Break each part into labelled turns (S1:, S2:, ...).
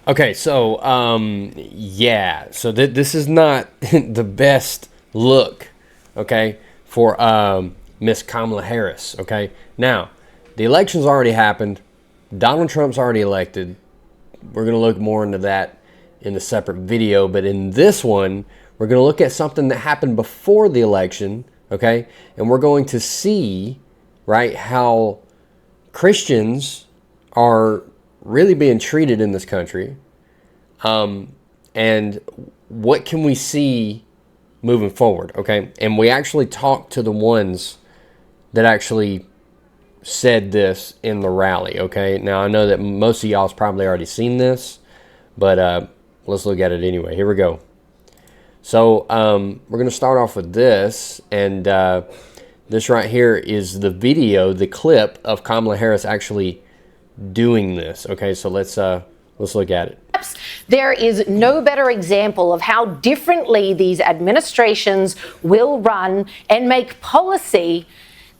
S1: Okay, so yeah, so this is not the best look, okay, for Miss Kamala Harris. Okay, now the election's already happened. Donald Trump's already elected. We're gonna look more into that in a separate video, but in this one, we're gonna look at something that happened before the election. Okay, and we're going to see, right, how Christians are really being treated in this country, and what can we see moving forward, okay? And we actually talked to the ones that actually said this in the rally, okay? Now, I know that most of y'all has probably already seen this, but let's look at it anyway. Here we go. So we're going to start off with this, and this right here is the video, the clip of Kamala Harris actually doing this. Okay, so let's look at it.
S2: There is no better example of how differently these administrations will run and make policy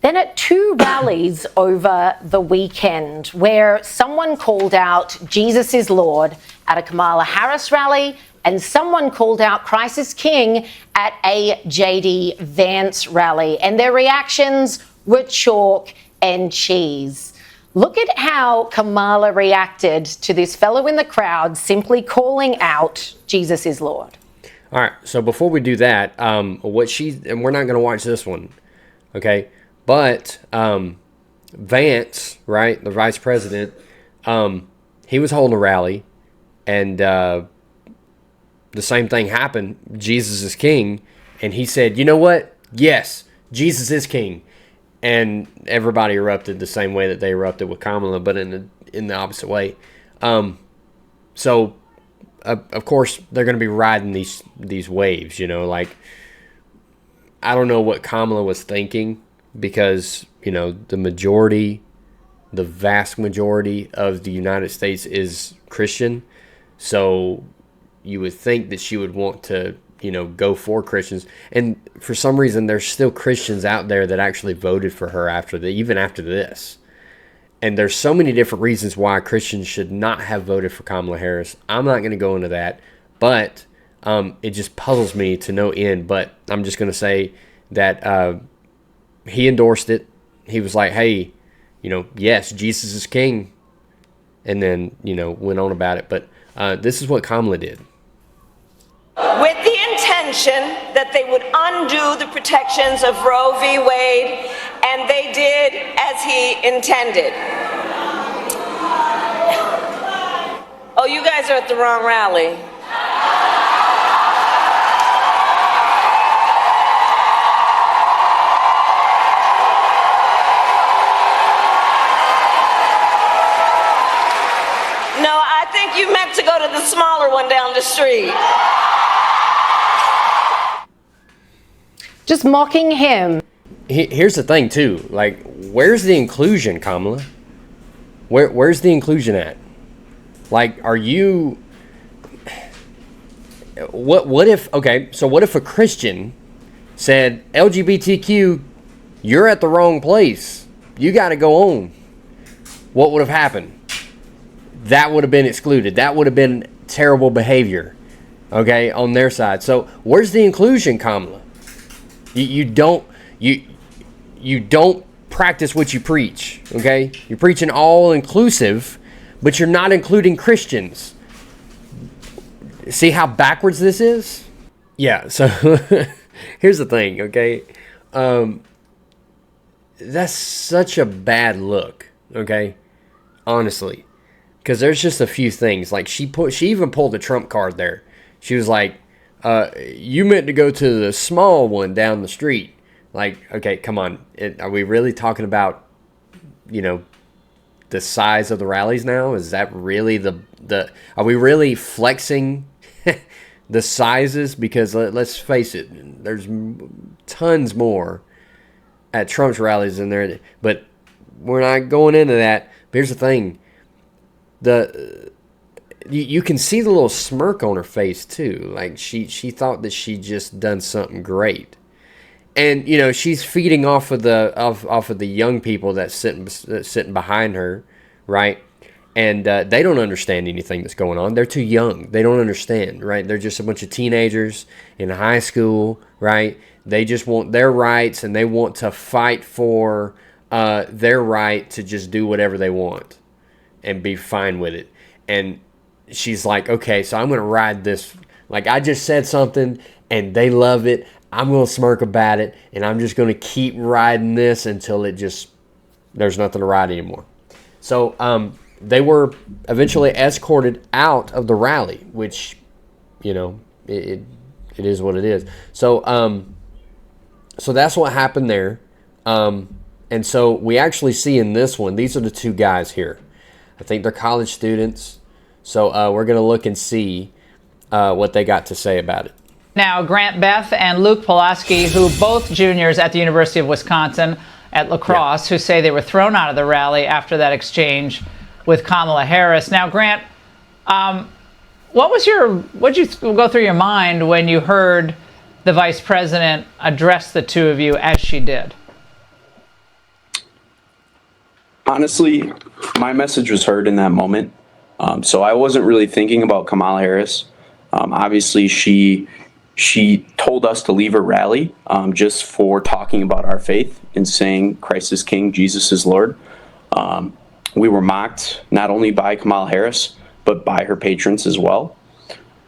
S2: than at two rallies over the weekend, where someone called out Jesus is Lord at a Kamala Harris rally and someone called out Christ is King at a J.D. Vance rally. And their reactions were chalk and cheese. Look at how Kamala reacted to this fellow in the crowd simply calling out Jesus is Lord.
S1: All right, so before we do that, and we're not going to watch this one, okay? But Vance, right, the vice president, he was holding a rally, and the same thing happened. Jesus is king, and he said, "You know what? Yes, Jesus is king." And everybody erupted the same way that they erupted with Kamala, but in the opposite way. So, of course, they're going to be riding these waves, you know. Like, I don't know what Kamala was thinking, because, you know, the vast majority of the United States is Christian. So you would think that she would want to, you know, go for Christians. And for some reason, there's still Christians out there that actually voted for her even after this. And there's so many different reasons why Christians should not have voted for Kamala Harris. I'm not going to go into that, but it just puzzles me to no end. But I'm just going to say that he endorsed it. He was like, hey, you know, yes, Jesus is king. And then, you know, went on about it. But this is what Kamala did.
S3: With the intention that they would undo the protections of Roe v. Wade, and they did as he intended. Oh, you guys are at the wrong rally. No, I think you meant to go to the smaller one down the street.
S2: Just mocking him.
S1: Here's the thing, too. Like, where's the inclusion, Kamala? Where's the inclusion at? Like, are you... What if... Okay, so what if a Christian said, LGBTQ, you're at the wrong place. You got to go on. What would have happened? That would have been excluded. That would have been terrible behavior, okay, on their side. So where's the inclusion, Kamala? You don't practice what you preach, okay? You're preaching all inclusive, but you're not including Christians. See how backwards this is? Yeah, so here's the thing, okay? That's such a bad look, okay? Honestly. Because there's just a few things. Like, she even pulled the Trump card there. She was like, you meant to go to the small one down the street. Like, okay, come on. Are we really talking about, you know, the size of the rallies now? Is that really are we really flexing the sizes? Because let's face it, there's tons more at Trump's rallies than there. But we're not going into that. But here's the thing. You can see the little smirk on her face too. Like she thought that she just done something great, and you know she's feeding off of the young people that's sitting behind her, right? and they don't understand anything that's going on. They're too young. They don't understand, right? They're just a bunch of teenagers in high school, right? They just want their rights, and they want to fight for their right to just do whatever they want and be fine with it. And she's like, okay, so I'm going to ride this. Like, I just said something, and they love it. I'm going to smirk about it, and I'm just going to keep riding this until there's nothing to ride anymore. So they were eventually escorted out of the rally, which, it is what it is. So so that's what happened there. And so we actually see in this one, these are the two guys here. I think they're college students. So we're going to look and see what they got to say about it.
S4: Now, Grant Beth and Luke Pulaski, who both juniors at the University of Wisconsin at La Crosse, who say they were thrown out of the rally after that exchange with Kamala Harris. Now, Grant, what did you go through your mind when you heard the vice president address the two of you as she did?
S5: Honestly, my message was heard in that moment. So I wasn't really thinking about Kamala Harris. Obviously, she told us to leave her rally just for talking about our faith and saying Christ is King, Jesus is Lord. We were mocked not only by Kamala Harris, but by her patrons as well.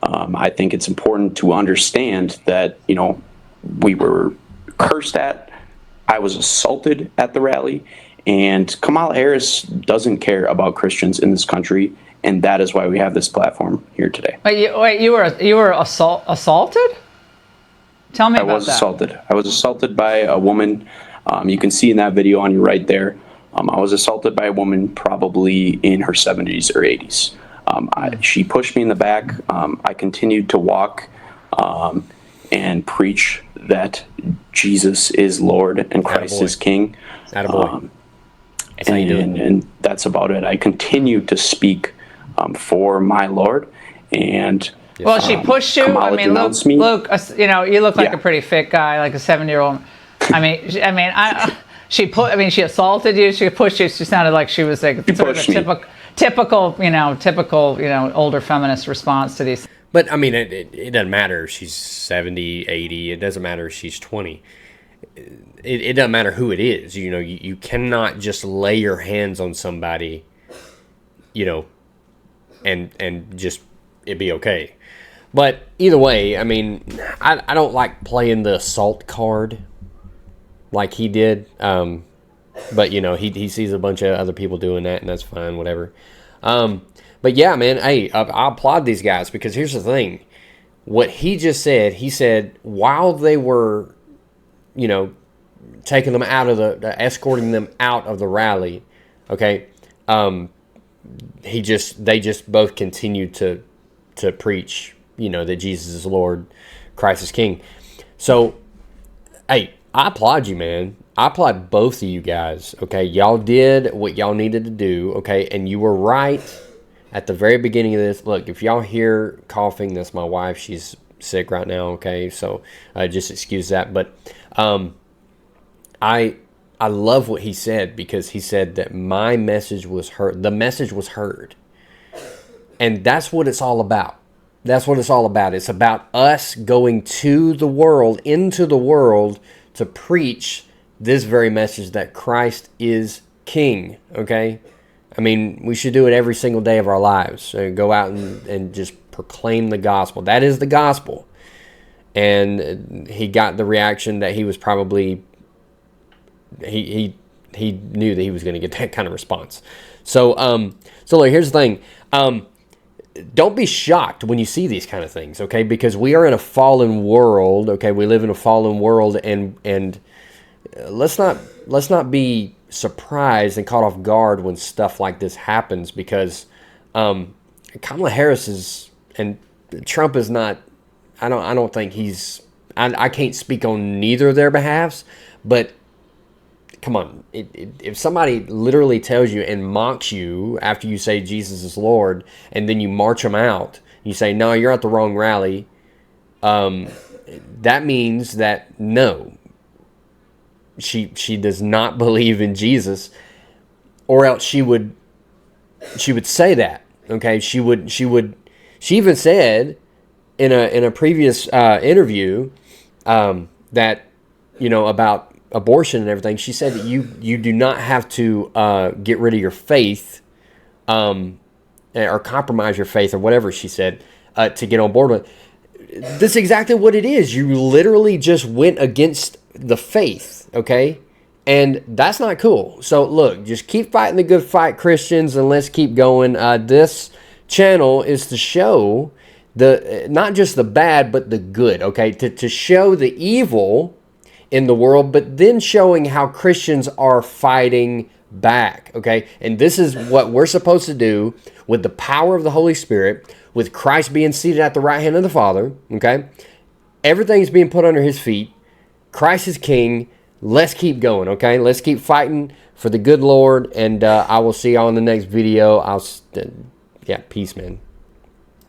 S5: I think it's important to understand that, we were cursed at. I was assaulted at the rally. And Kamala Harris doesn't care about Christians in this country. And that is why we have this platform here today.
S4: Wait, you were assaulted? Tell me about that.
S5: I was assaulted. I was assaulted by a woman. You can see in that video on your right there. I was assaulted by a woman probably in her 70s or 80s. She pushed me in the back. I continued to walk and preach that Jesus is Lord and Christ is King.
S1: Attaboy.
S5: And that's about it. I continued to speak for my Lord. And
S4: well, she pushed you.
S5: Kamala denounced me.
S4: Luke, you look like a pretty fit guy, like a 7-year-old. She assaulted you. She pushed you. She sounded like she was like sort of a typical, older feminist response to these.
S1: But I mean, it doesn't matter if she's 70, 80. It doesn't matter if she's 20. It doesn't matter who it is. You cannot just lay your hands on somebody, and just it be okay. But either way, I mean, I don't like playing the assault card like he did. But he sees a bunch of other people doing that, and that's fine, whatever. But yeah, man, hey, I applaud these guys, because here's the thing. What he just said, he said while they were, taking them out of escorting them out of the rally, okay, they just both continued to preach, that Jesus is Lord, Christ is King. So, hey, I applaud you, man. I applaud both of you guys, okay? Y'all did what y'all needed to do, okay? And you were right at the very beginning of this. Look, if y'all hear coughing, that's my wife. She's sick right now, okay? So just excuse that. But I love what he said, because he said that my message was heard. The message was heard. And that's what it's all about. That's what it's all about. It's about us going to the world, into the world, to preach this very message that Christ is King, okay? I mean, we should do it every single day of our lives. So go out and just proclaim the gospel. That is the gospel. And he got the reaction that he was probably... He knew that he was going to get that kind of response. So look, here's the thing. Don't be shocked when you see these kind of things, okay? Because we are in a fallen world, okay? We live in a fallen world, and let's not be surprised and caught off guard when stuff like this happens, because Kamala Harris and Trump is not. I don't think he's. I can't speak on neither of their behalves, but come on, if somebody literally tells you and mocks you after you say Jesus is Lord, and then you march them out, you say, no, you're at the wrong rally, that means that no, she does not believe in Jesus, or else she would say that. Okay, she even said in a previous interview that, you know, about abortion and everything. She said that you do not have to get rid of your faith or compromise your faith or whatever she said to get on board with. That's exactly what it is. You literally just went against the faith, okay? And that's not cool. So look, just keep fighting the good fight, Christians, and let's keep going. This channel is to show not just the bad, but the good, okay? To show the evil in the world, but then showing how Christians are fighting back, okay? And this is what we're supposed to do with the power of the Holy Spirit, with Christ being seated at the right hand of the Father, okay? Everything's being put under his feet. Christ is king. Let's keep going, okay? Let's keep fighting for the good Lord, and I will see y'all in the next video. Yeah, peace, man.